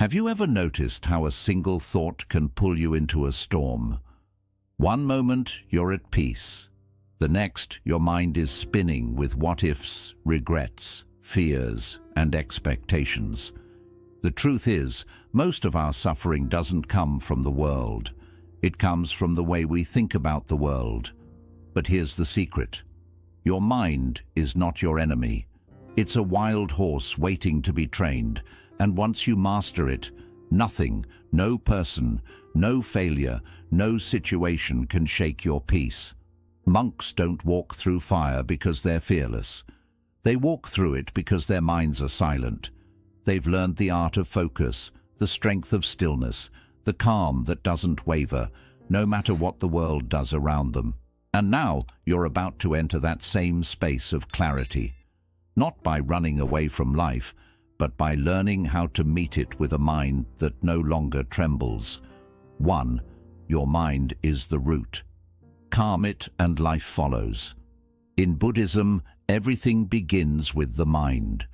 Have you ever noticed how a single thought can pull you into a storm? One moment you're at peace. The next, your mind is spinning with what-ifs, regrets, fears, and expectations. The truth is, most of our suffering doesn't come from the world. It comes from the way we think about the world. But here's the secret. Your mind is not your enemy. It's a wild horse waiting to be trained, and once you master it, nothing, no person, no failure, no situation can shake your peace. Monks don't walk through fire because they're fearless. They walk through it because their minds are silent. They've learned the art of focus, the strength of stillness, the calm that doesn't waver, no matter what the world does around them. And now you're about to enter that same space of clarity. Not by running away from life, but by learning how to meet it with a mind that no longer trembles. 1. Your mind is the root. Calm it and life follows. In Buddhism, everything begins with the mind.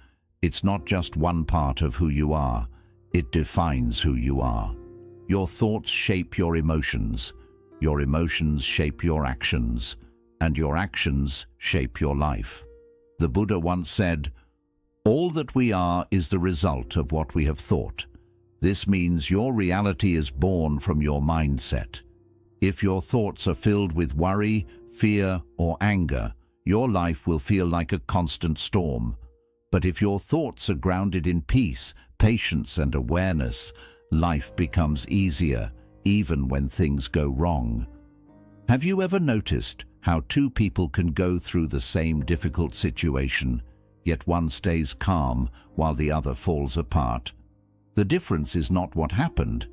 It's not just one part of who you are. It defines who you are. Your thoughts shape your emotions shape your actions, and your actions shape your life. The Buddha once said, "All that we are is the result of what we have thought." This means your reality is born from your mindset. If your thoughts are filled with worry, fear, or anger, your life will feel like a constant storm. But if your thoughts are grounded in peace, patience, and awareness, life becomes easier, even when things go wrong. Have you ever noticed how two people can go through the same difficult situation, yet one stays calm while the other falls apart? The difference is not what happened,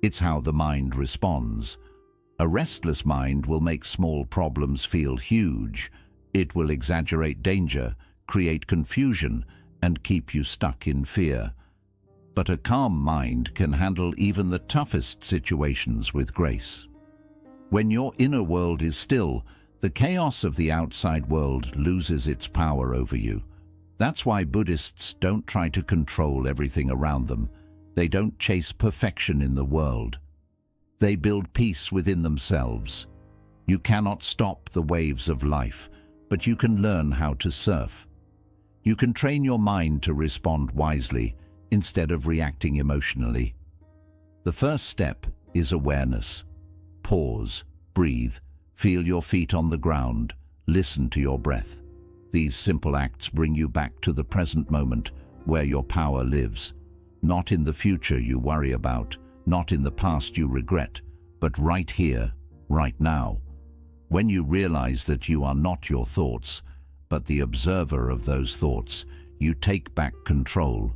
it's how the mind responds. A restless mind will make small problems feel huge. It will exaggerate danger, create confusion, and keep you stuck in fear. But a calm mind can handle even the toughest situations with grace. When your inner world is still, the chaos of the outside world loses its power over you. That's why Buddhists don't try to control everything around them. They don't chase perfection in the world. They build peace within themselves. You cannot stop the waves of life, but you can learn how to surf. You can train your mind to respond wisely instead of reacting emotionally. The first step is awareness. Pause, breathe, feel your feet on the ground, listen to your breath. These simple acts bring you back to the present moment where your power lives. Not in the future you worry about, not in the past you regret, but right here, right now. When you realize that you are not your thoughts, but the observer of those thoughts, you take back control.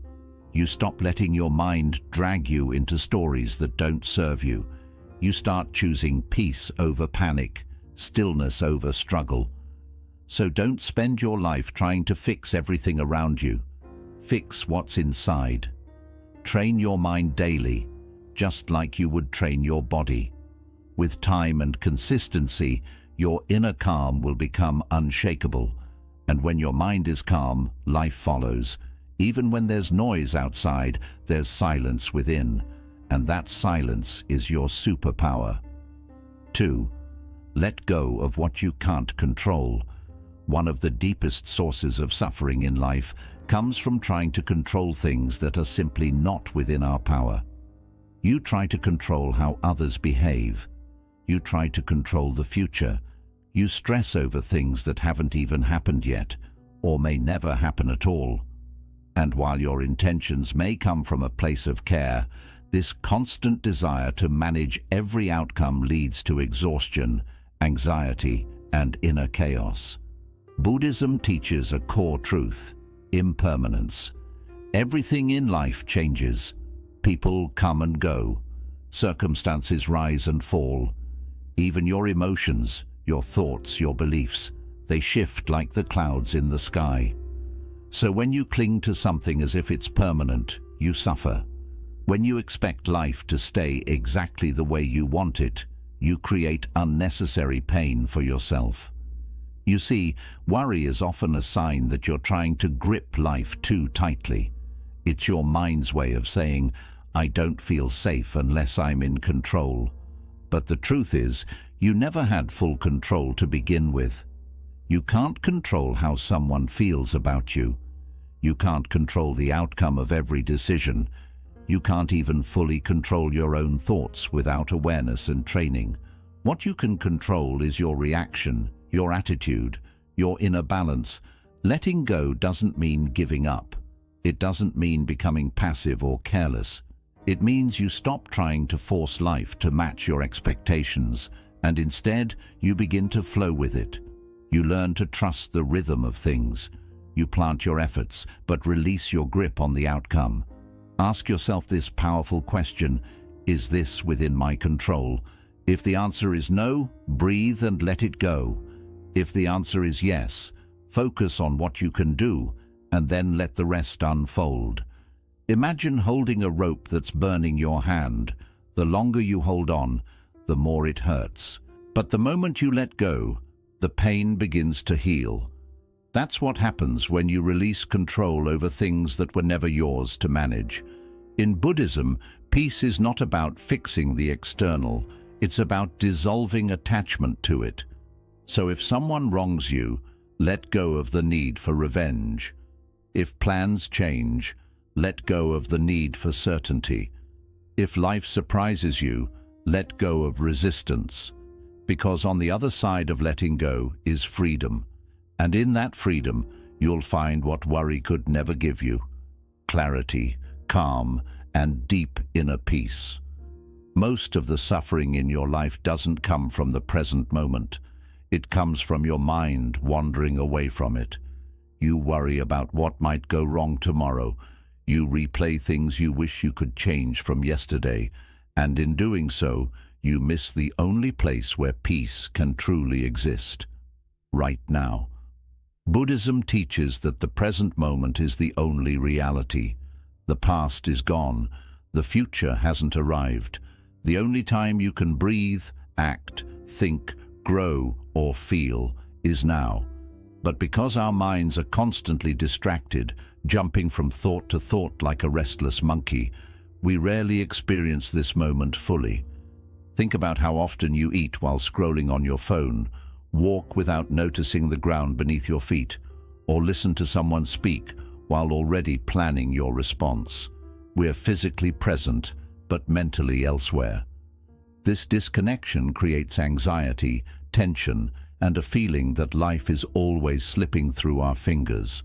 You stop letting your mind drag you into stories that don't serve you. You start choosing peace over panic, stillness over struggle. So don't spend your life trying to fix everything around you. Fix what's inside. Train your mind daily, just like you would train your body. With time and consistency, your inner calm will become unshakable. And when your mind is calm, life follows. Even when there's noise outside, there's silence within. And that silence is your superpower. 2. Let go of what you can't control. One of the deepest sources of suffering in life comes from trying to control things that are simply not within our power. You try to control how others behave. You try to control the future. You stress over things that haven't even happened yet, or may never happen at all. And while your intentions may come from a place of care, this constant desire to manage every outcome leads to exhaustion, anxiety, and inner chaos. Buddhism teaches a core truth: impermanence. Everything in life changes. People come and go. Circumstances rise and fall. Even your emotions, your thoughts, your beliefs, they shift like the clouds in the sky. So when you cling to something as if it's permanent, you suffer. When you expect life to stay exactly the way you want it, you create unnecessary pain for yourself. You see, worry is often a sign that you're trying to grip life too tightly. It's your mind's way of saying, I don't feel safe unless I'm in control. But the truth is, you never had full control to begin with. You can't control how someone feels about you. You can't control the outcome of every decision. You can't even fully control your own thoughts without awareness and training. What you can control is your reaction, your attitude, your inner balance. Letting go doesn't mean giving up. It doesn't mean becoming passive or careless. It means you stop trying to force life to match your expectations, and instead you begin to flow with it. You learn to trust the rhythm of things. You plant your efforts, but release your grip on the outcome. Ask yourself this powerful question: is this within my control? If the answer is no, breathe and let it go. If the answer is yes, focus on what you can do, and then let the rest unfold. Imagine holding a rope that's burning your hand. The longer you hold on, the more it hurts. But the moment you let go, the pain begins to heal. That's what happens when you release control over things that were never yours to manage. In Buddhism, peace is not about fixing the external, it's about dissolving attachment to it. So if someone wrongs you, let go of the need for revenge. If plans change, let go of the need for certainty. If life surprises you, let go of resistance. Because on the other side of letting go is freedom. And in that freedom, you'll find what worry could never give you: clarity, calm, and deep inner peace. Most of the suffering in your life doesn't come from the present moment. It comes from your mind wandering away from it. You worry about what might go wrong tomorrow. You replay things you wish you could change from yesterday, and in doing so, you miss the only place where peace can truly exist: right now. Buddhism teaches that the present moment is the only reality. The past is gone. The future hasn't arrived. The only time you can breathe, act, think, grow, or feel is now. But because our minds are constantly distracted, jumping from thought to thought like a restless monkey, we rarely experience this moment fully. Think about how often you eat while scrolling on your phone, walk without noticing the ground beneath your feet, or listen to someone speak while already planning your response. We're physically present, but mentally elsewhere. This disconnection creates anxiety, tension, and a feeling that life is always slipping through our fingers.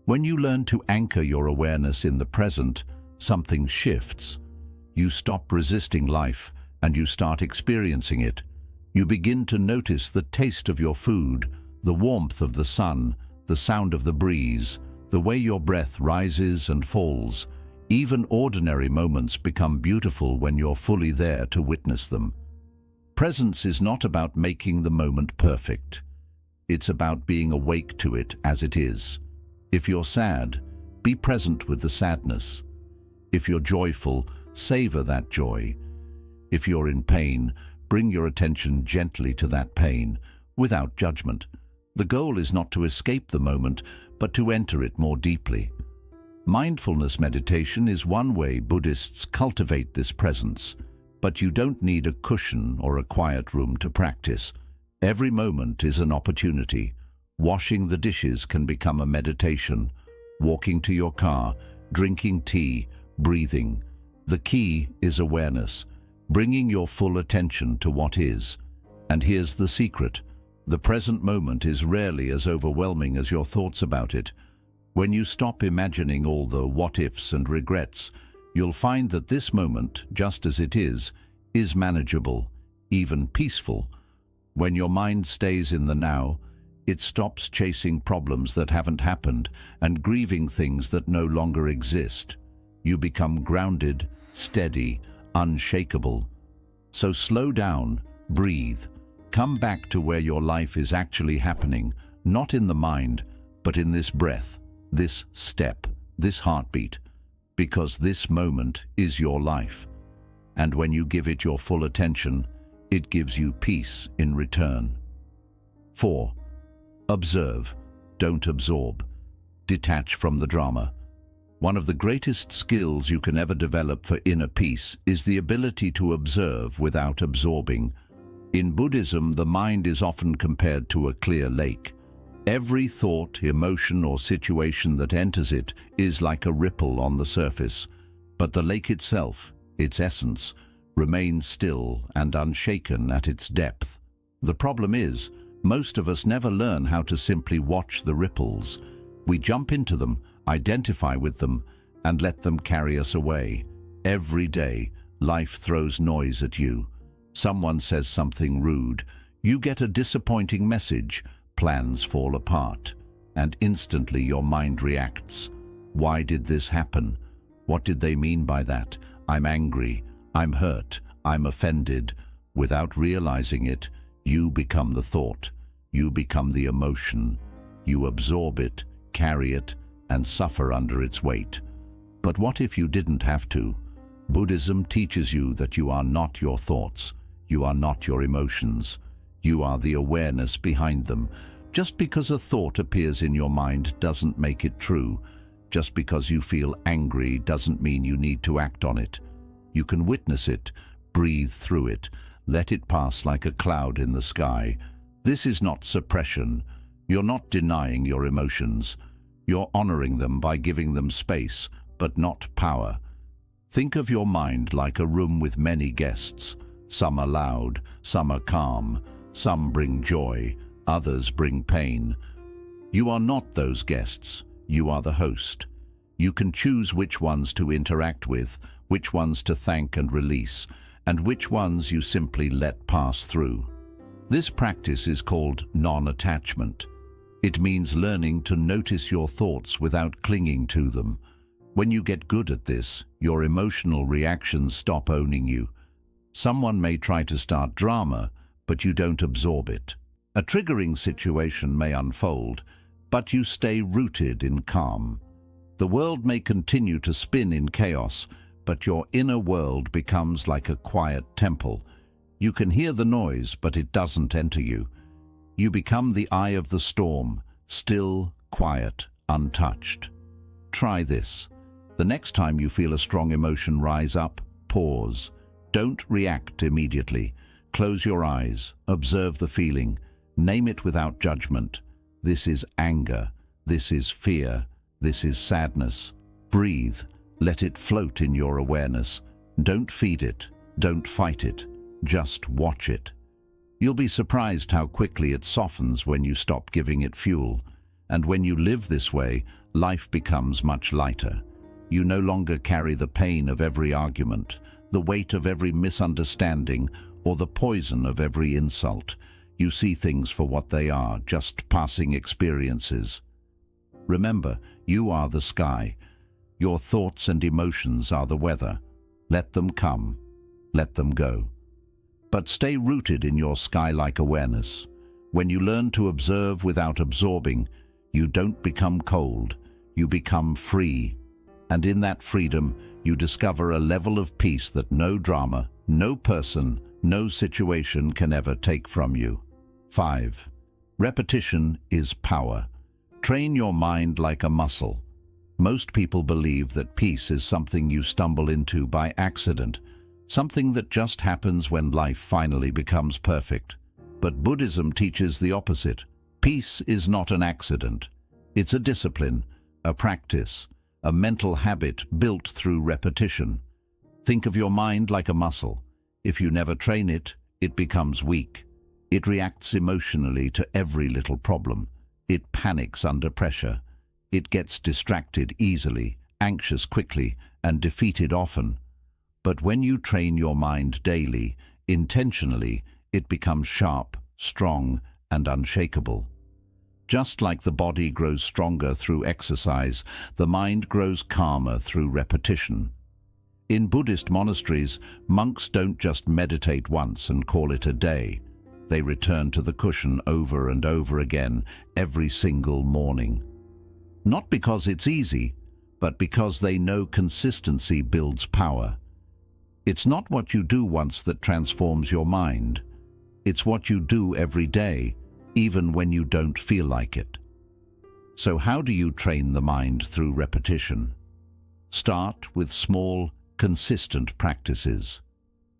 When you learn to anchor your awareness in the present, something shifts. You stop resisting life, and you start experiencing it. You begin to notice the taste of your food, the warmth of the sun, the sound of the breeze, the way your breath rises and falls. Even ordinary moments become beautiful when you're fully there to witness them. Presence is not about making the moment perfect. It's about being awake to it as it is. If you're sad, be present with the sadness. If you're joyful, savor that joy. If you're in pain, bring your attention gently to that pain, without judgment. The goal is not to escape the moment, but to enter it more deeply. Mindfulness meditation is one way Buddhists cultivate this presence, but you don't need a cushion or a quiet room to practice. Every moment is an opportunity. Washing the dishes can become a meditation. Walking to your car, drinking tea, breathing. The key is awareness, bringing your full attention to what is. And here's the secret. The present moment is rarely as overwhelming as your thoughts about it. When you stop imagining all the what-ifs and regrets, you'll find that this moment, just as it is manageable, even peaceful. When your mind stays in the now, it stops chasing problems that haven't happened and grieving things that no longer exist. You become grounded, steady, unshakable. So slow down, breathe. Come back to where your life is actually happening, not in the mind, but in this breath, this step, this heartbeat, because this moment is your life. And when you give it your full attention, it gives you peace in return. 4. Observe, don't absorb. Detach from the drama. One of the greatest skills you can ever develop for inner peace is the ability to observe without absorbing. In Buddhism, the mind is often compared to a clear lake. Every thought, emotion, or situation that enters it is like a ripple on the surface, but the lake itself, its essence, remains still and unshaken at its depth. The problem is, most of us never learn how to simply watch the ripples. We jump into them, identify with them, and let them carry us away. Every day, life throws noise at you. Someone says something rude. You get a disappointing message. Plans fall apart. And instantly your mind reacts. Why did this happen? What did they mean by that? I'm angry. I'm hurt. I'm offended. Without realizing it, you become the thought. You become the emotion. You absorb it, carry it, and suffer under its weight. But what if you didn't have to? Buddhism teaches you that you are not your thoughts. You are not your emotions. You are the awareness behind them. Just because a thought appears in your mind doesn't make it true. Just because you feel angry doesn't mean you need to act on it. You can witness it, breathe through it, let it pass like a cloud in the sky. This is not suppression. You're not denying your emotions. You're honoring them by giving them space, but not power. Think of your mind like a room with many guests. Some are loud, some are calm, some bring joy, others bring pain. You are not those guests. You are the host. You can choose which ones to interact with, which ones to thank and release, and which ones you simply let pass through. This practice is called non-attachment. It means learning to notice your thoughts without clinging to them. When you get good at this, your emotional reactions stop owning you. Someone may try to start drama, but you don't absorb it. A triggering situation may unfold, but you stay rooted in calm. The world may continue to spin in chaos, but your inner world becomes like a quiet temple. You can hear the noise, but it doesn't enter you. You become the eye of the storm, still, quiet, untouched. Try this. The next time you feel a strong emotion rise up, pause. Don't react immediately. Close your eyes, observe the feeling, name it without judgment. This is anger, this is fear, this is sadness. Breathe, let it float in your awareness. Don't feed it, don't fight it, just watch it. You'll be surprised how quickly it softens when you stop giving it fuel. And when you live this way, life becomes much lighter. You no longer carry the pain of every argument, the weight of every misunderstanding, or the poison of every insult. You see things for what they are, just passing experiences. Remember, you are the sky. Your thoughts and emotions are the weather. Let them come. Let them go. But stay rooted in your sky-like awareness. When you learn to observe without absorbing, you don't become cold. You become free. And in that freedom, you discover a level of peace that no drama, no person, no situation can ever take from you. 5. Repetition is power. Train your mind like a muscle. Most people believe that peace is something you stumble into by accident, something that just happens when life finally becomes perfect. But Buddhism teaches the opposite. Peace is not an accident. It's a discipline, a practice, a mental habit built through repetition. Think of your mind like a muscle. If you never train it, it becomes weak. It reacts emotionally to every little problem. It panics under pressure. It gets distracted easily, anxious quickly, and defeated often. But when you train your mind daily, intentionally, it becomes sharp, strong, and unshakable. Just like the body grows stronger through exercise, the mind grows calmer through repetition. In Buddhist monasteries, monks don't just meditate once and call it a day. They return to the cushion over and over again, every single morning. Not because it's easy, but because they know consistency builds power. It's not what you do once that transforms your mind. It's what you do every day, even when you don't feel like it. So how do you train the mind through repetition? Start with small, consistent practices.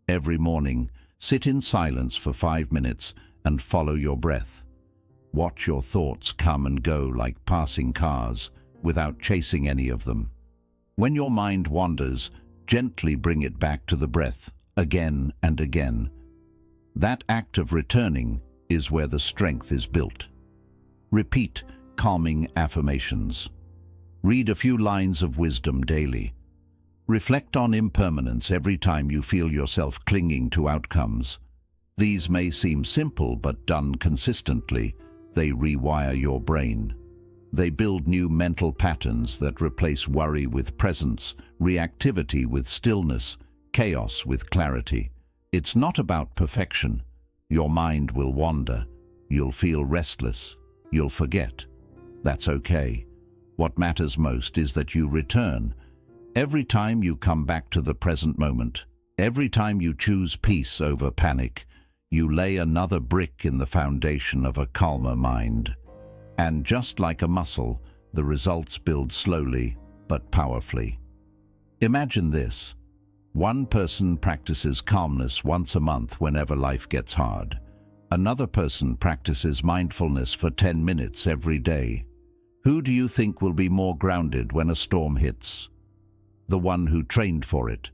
Every morning, sit in silence for 5 minutes and follow your breath. Watch your thoughts come and go like passing cars without chasing any of them. When your mind wanders, gently bring it back to the breath again and again. That act of returning is where the strength is built. Repeat calming affirmations. Read a few lines of wisdom daily. Reflect on impermanence every time you feel yourself clinging to outcomes. These may seem simple, but done consistently, they rewire your brain. They build new mental patterns that replace worry with presence, reactivity with stillness, chaos with clarity. It's not about perfection. Your mind will wander. You'll feel restless. You'll forget. That's okay. What matters most is that you return. Every time you come back to the present moment, every time you choose peace over panic, you lay another brick in the foundation of a calmer mind. And just like a muscle, the results build slowly but powerfully. Imagine this. One person practices calmness once a month whenever life gets hard. Another person practices mindfulness for 10 minutes every day. Who do you think will be more grounded when a storm hits? The one who trained for it.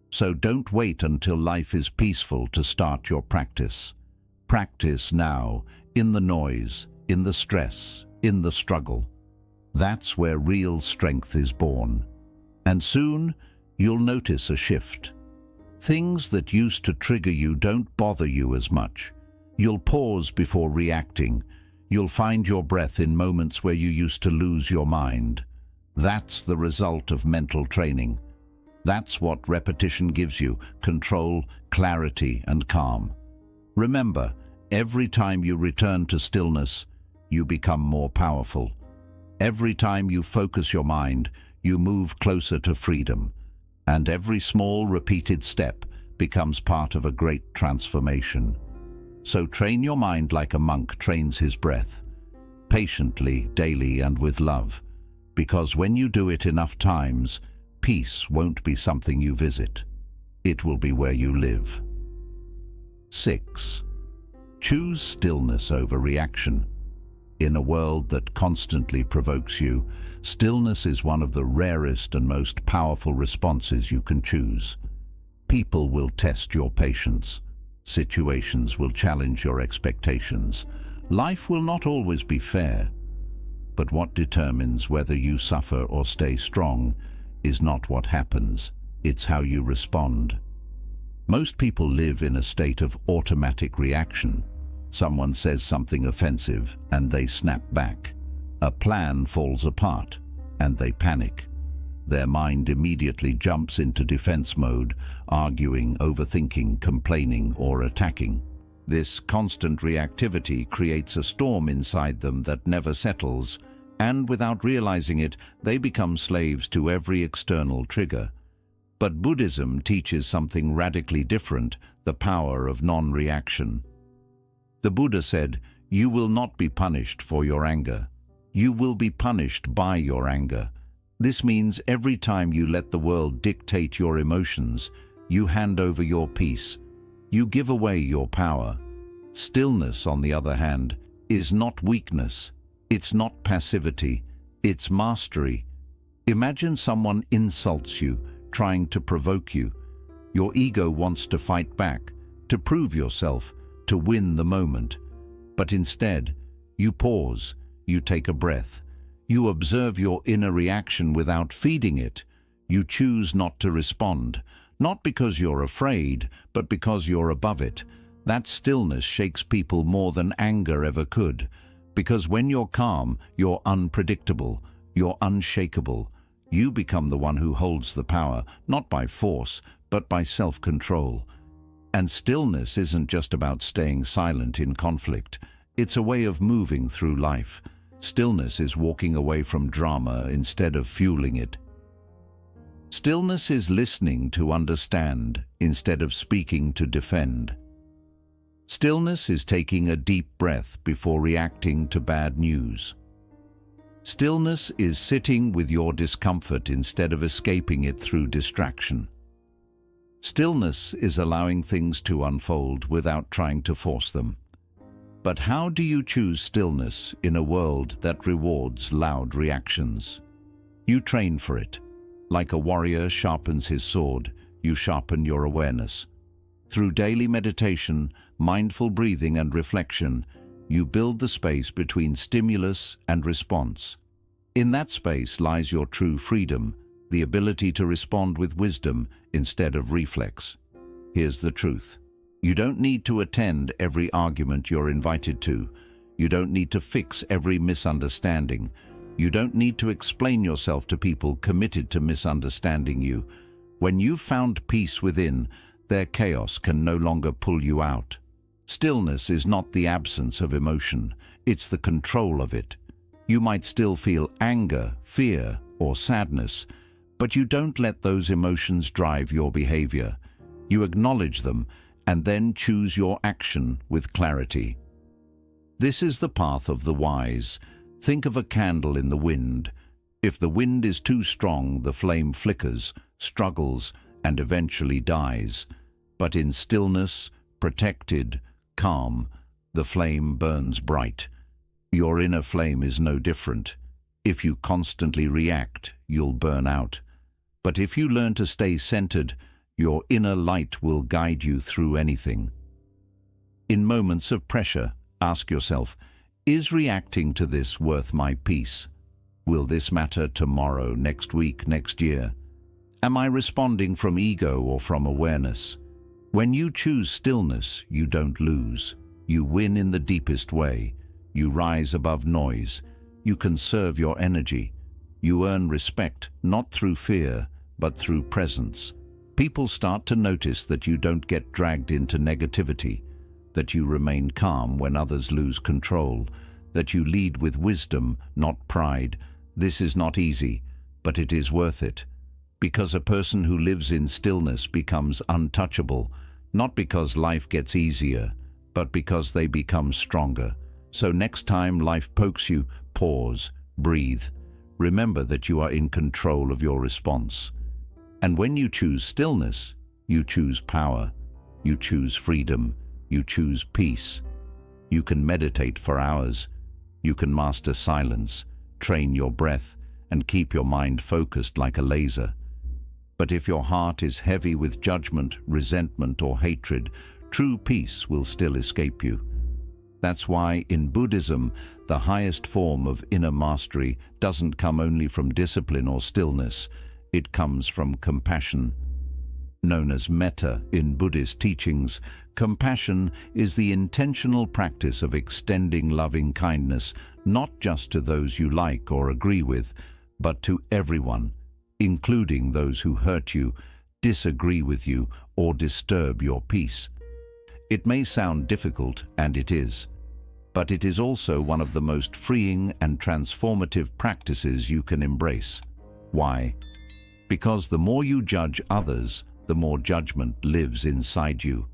So don't wait until life is peaceful to start your practice. Practice now, in the noise, in the stress, in the struggle. That's where real strength is born. And soon, you'll notice a shift. Things that used to trigger you don't bother you as much. You'll pause before reacting. You'll find your breath in moments where you used to lose your mind. That's the result of mental training. That's what repetition gives you: control, clarity, and calm. Remember, every time you return to stillness, you become more powerful. Every time you focus your mind, you move closer to freedom. And every small, repeated step becomes part of a great transformation. So train your mind like a monk trains his breath, patiently, daily, and with love. Because when you do it enough times, peace won't be something you visit. It will be where you live. 6. Choose stillness over reaction. In a world that constantly provokes you, stillness is one of the rarest and most powerful responses you can choose. People will test your patience. Situations will challenge your expectations. Life will not always be fair. But what determines whether you suffer or stay strong is not what happens, it's how you respond. Most people live in a state of automatic reaction. Someone says something offensive and they snap back. A plan falls apart and they panic. Their mind immediately jumps into defense mode, arguing, overthinking, complaining, or attacking. This constant reactivity creates a storm inside them that never settles, and without realizing it, they become slaves to every external trigger. But Buddhism teaches something radically different: the power of non-reaction. The Buddha said, "You will not be punished for your anger. You will be punished by your anger." This means every time you let the world dictate your emotions, you hand over your peace. You give away your power. Stillness, on the other hand, is not weakness. It's not passivity. It's mastery. Imagine someone insults you, trying to provoke you. Your ego wants to fight back, to prove yourself, to win the moment. But instead, you pause, you take a breath. You observe your inner reaction without feeding it. You choose not to respond, not because you're afraid, but because you're above it. That stillness shakes people more than anger ever could. Because when you're calm, you're unpredictable, you're unshakable. You become the one who holds the power, not by force, but by self-control. And stillness isn't just about staying silent in conflict. It's a way of moving through life. Stillness is walking away from drama instead of fueling it. Stillness is listening to understand instead of speaking to defend. Stillness is taking a deep breath before reacting to bad news. Stillness is sitting with your discomfort instead of escaping it through distraction. Stillness is allowing things to unfold without trying to force them. But how do you choose stillness in a world that rewards loud reactions? You train for it. Like a warrior sharpens his sword, you sharpen your awareness. Through daily meditation, mindful breathing and reflection, you build the space between stimulus and response. In that space lies your true freedom, the ability to respond with wisdom instead of reflex. Here's the truth. You don't need to attend every argument you're invited to. You don't need to fix every misunderstanding. You don't need to explain yourself to people committed to misunderstanding you. When you've found peace within, their chaos can no longer pull you out. Stillness is not the absence of emotion, it's the control of it. You might still feel anger, fear, or sadness, but you don't let those emotions drive your behavior. You acknowledge them and then choose your action with clarity. This is the path of the wise. Think of a candle in the wind. If the wind is too strong, the flame flickers, struggles, and eventually dies. But in stillness, protected, calm, the flame burns bright. Your inner flame is no different. If you constantly react, you'll burn out. But if you learn to stay centered, your inner light will guide you through anything. In moments of pressure, ask yourself, is reacting to this worth my peace? Will this matter tomorrow, next week, next year? Am I responding from ego or from awareness? When you choose stillness, you don't lose. You win in the deepest way. You rise above noise. You conserve your energy. You earn respect, not through fear, but through presence. People start to notice that you don't get dragged into negativity, that you remain calm when others lose control, that you lead with wisdom, not pride. This is not easy, but it is worth it. Because a person who lives in stillness becomes untouchable, not because life gets easier, but because they become stronger. So next time life pokes you, pause, breathe. Remember that you are in control of your response. And when you choose stillness, you choose power, you choose freedom, you choose peace. You can meditate for hours. You can master silence, train your breath, and keep your mind focused like a laser. But if your heart is heavy with judgment, resentment, or hatred, true peace will still escape you. That's why in Buddhism, the highest form of inner mastery doesn't come only from discipline or stillness. It comes from compassion. Known as metta in Buddhist teachings, compassion is the intentional practice of extending loving kindness not just to those you like or agree with, but to everyone, including those who hurt you, disagree with you, or disturb your peace. It may sound difficult, and it is, but it is also one of the most freeing and transformative practices you can embrace. Why? Because the more you judge others, the more judgment lives inside you.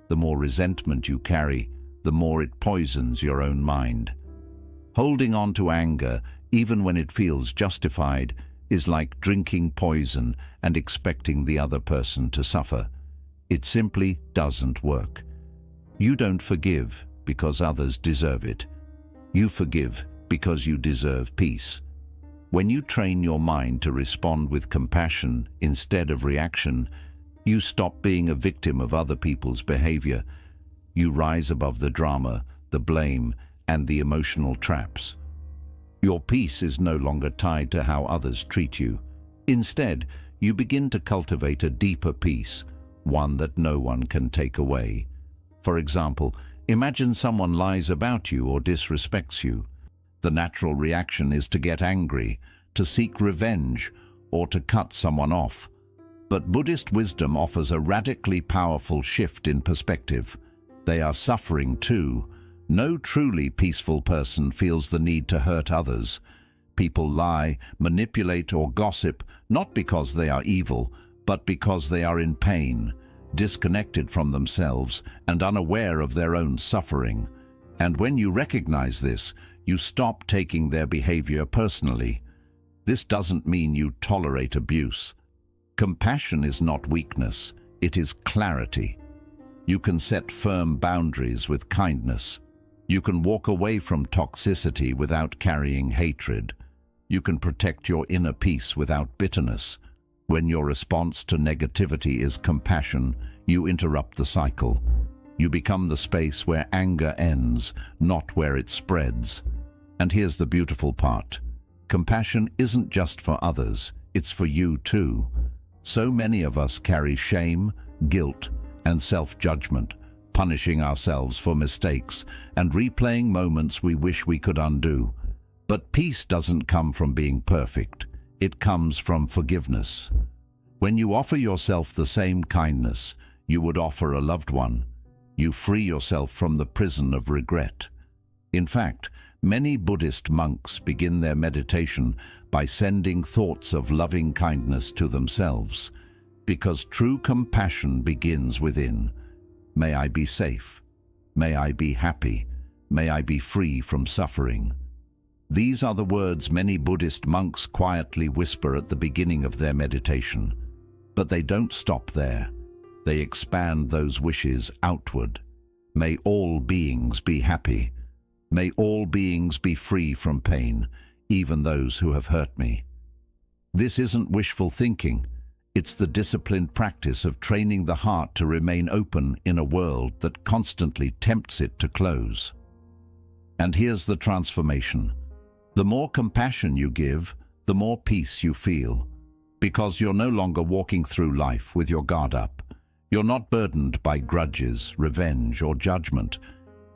The more resentment you carry, the more it poisons your own mind. Holding on to anger, even when it feels justified, is like drinking poison and expecting the other person to suffer. It simply doesn't work. You don't forgive because others deserve it. You forgive because you deserve peace. When you train your mind to respond with compassion instead of reaction, you stop being a victim of other people's behavior. You rise above the drama, the blame, and the emotional traps. Your peace is no longer tied to how others treat you. Instead, you begin to cultivate a deeper peace, one that no one can take away. For example, imagine someone lies about you or disrespects you. The natural reaction is to get angry, to seek revenge, or to cut someone off. But Buddhist wisdom offers a radically powerful shift in perspective. They are suffering too. No truly peaceful person feels the need to hurt others. People lie, manipulate, or gossip not because they are evil, but because they are in pain, disconnected from themselves, and unaware of their own suffering. And when you recognize this, You stop taking their behavior personally. This doesn't mean you tolerate abuse. Compassion is not weakness, it is clarity. You can set firm boundaries with kindness. You can walk away from toxicity without carrying hatred. You can protect your inner peace without bitterness. When your response to negativity is compassion, you interrupt the cycle. You become the space where anger ends, not where it spreads. And here's the beautiful part. Compassion isn't just for others, it's for you too. So many of us carry shame, guilt, and self-judgment, punishing ourselves for mistakes and replaying moments we wish we could undo. But peace doesn't come from being perfect. It comes from forgiveness. When you offer yourself the same kindness you would offer a loved one, you free yourself from the prison of regret. In fact, many Buddhist monks begin their meditation by sending thoughts of loving kindness to themselves, because true compassion begins within. May I be safe. May I be happy. May I be free from suffering. These are the words many Buddhist monks quietly whisper at the beginning of their meditation. But they don't stop there. They expand those wishes outward. May all beings be happy. May all beings be free from pain, even those who have hurt me. This isn't wishful thinking. It's the disciplined practice of training the heart to remain open in a world that constantly tempts it to close. And here's the transformation. The more compassion you give, the more peace you feel, because you're no longer walking through life with your guard up. You're not burdened by grudges, revenge, or judgment.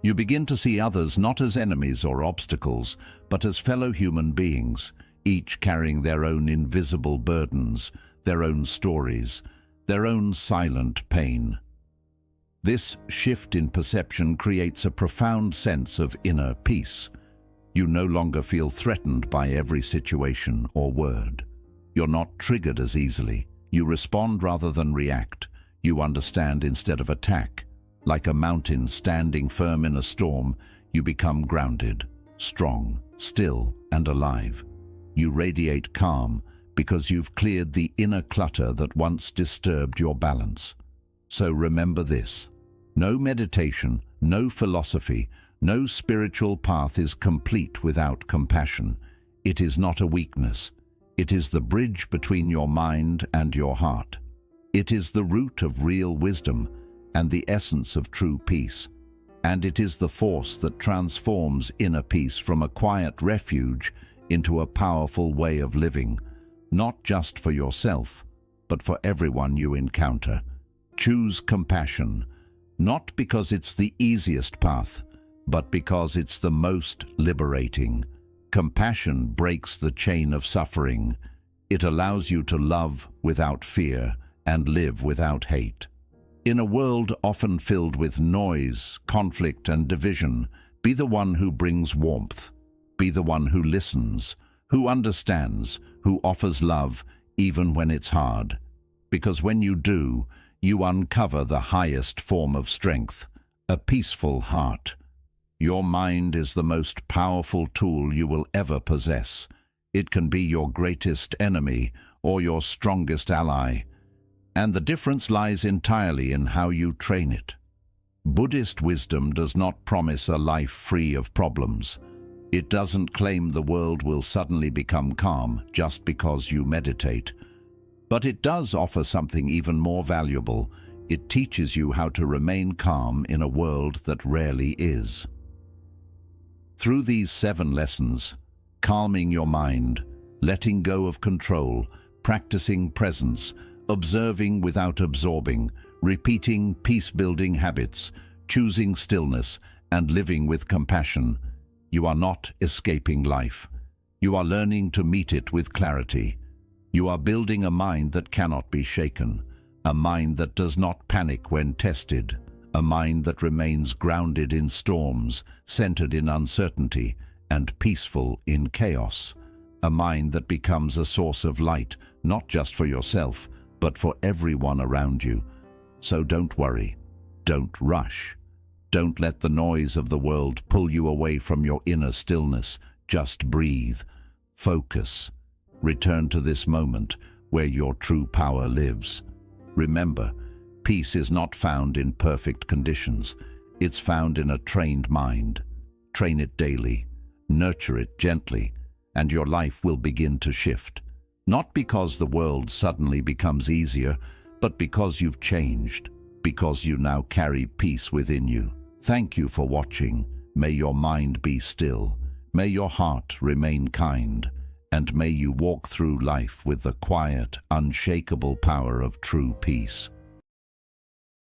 You begin to see others not as enemies or obstacles, but as fellow human beings, each carrying their own invisible burdens, their own stories, their own silent pain. This shift in perception creates a profound sense of inner peace. You no longer feel threatened by every situation or word. You're not triggered as easily. You respond rather than react. You understand instead of attack. Like a mountain standing firm in a storm, you become grounded, strong, still, and alive. You radiate calm because you've cleared the inner clutter that once disturbed your balance. So remember this: no meditation, no philosophy, no spiritual path is complete without compassion. It is not a weakness. It is the bridge between your mind and your heart. It is the root of real wisdom and the essence of true peace. And it is the force that transforms inner peace from a quiet refuge into a powerful way of living, not just for yourself, but for everyone you encounter. Choose compassion, not because it's the easiest path, but because it's the most liberating. Compassion breaks the chain of suffering. It allows you to love without fear and live without hate. In a world often filled with noise, conflict, and division, be the one who brings warmth. Be the one who listens, who understands, who offers love even when it's hard. Because when you do, you uncover the highest form of strength, a peaceful heart. Your mind is the most powerful tool you will ever possess. It can be your greatest enemy or your strongest ally. And the difference lies entirely in how you train it. Buddhist wisdom does not promise a life free of problems. It doesn't claim the world will suddenly become calm just because you meditate. But it does offer something even more valuable. It teaches you how to remain calm in a world that rarely is. Through these 7 lessons, calming your mind, letting go of control, practicing presence, observing without absorbing, repeating peace-building habits, choosing stillness, and living with compassion, you are not escaping life. You are learning to meet it with clarity. You are building a mind that cannot be shaken, a mind that does not panic when tested, a mind that remains grounded in storms, centered in uncertainty, and peaceful in chaos, a mind that becomes a source of light, not just for yourself, but for everyone around you. So don't worry, don't rush. Don't let the noise of the world pull you away from your inner stillness. Just breathe. Focus. Return to this moment where your true power lives. Remember, peace is not found in perfect conditions. It's found in a trained mind. Train it daily. Nurture it gently, and your life will begin to shift. Not because the world suddenly becomes easier, but because you've changed, because you now carry peace within you. Thank you for watching. May your mind be still. May your heart remain kind. And may you walk through life with the quiet, unshakable power of true peace.